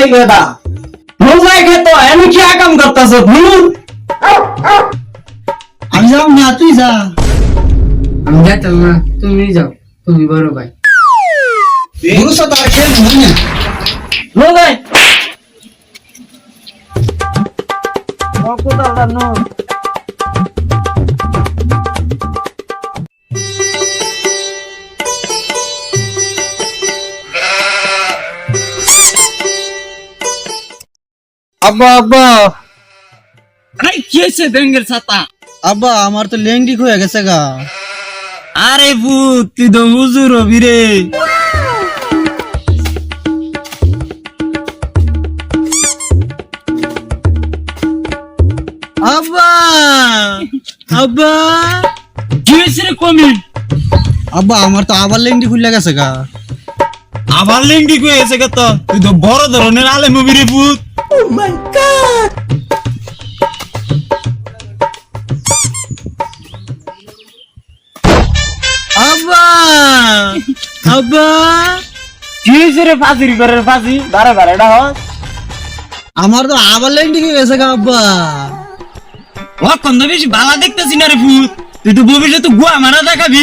এই বেদা রোজাই খেতো আমি কি কাম করতেছ আমি যাব না, তুই যা। আমি যাইতাম না, তুমি যাও, তুমি বড় ভাই। গুরুর সাথে আর খেলবো না। রোজাই আব্বা আব্বা আরে কি হয়েছে ব্যাঙ্গের ছাতা? আব্বা, আমার তো লেংটি হয়ে গেছে গা। আরে ভূত তুই তো হুজুর হবি রে। আব্বা আব্বা কি হয়েছে রে কমি? আব্বা, আমার তো আবার লেংটি খুলে গেছে গা। আবার লিঙ্গি কই হয়েছে কত? তুই তো বড় ধরনের আলেম হবি রে ভূত। আব্বা আব্বা কি হয়েছে রে ফাঁসির ঘরের ফাঁসি বারে বারে এটা হয়? আমার তো আবার লেংটি হয়ে গেছে গা আব্বা। ও কন্দ বেশি ভালো দেখতেছি না রে ভূত। তুই তো ভবিষ্যতে গুয়া মারা দেখাবি।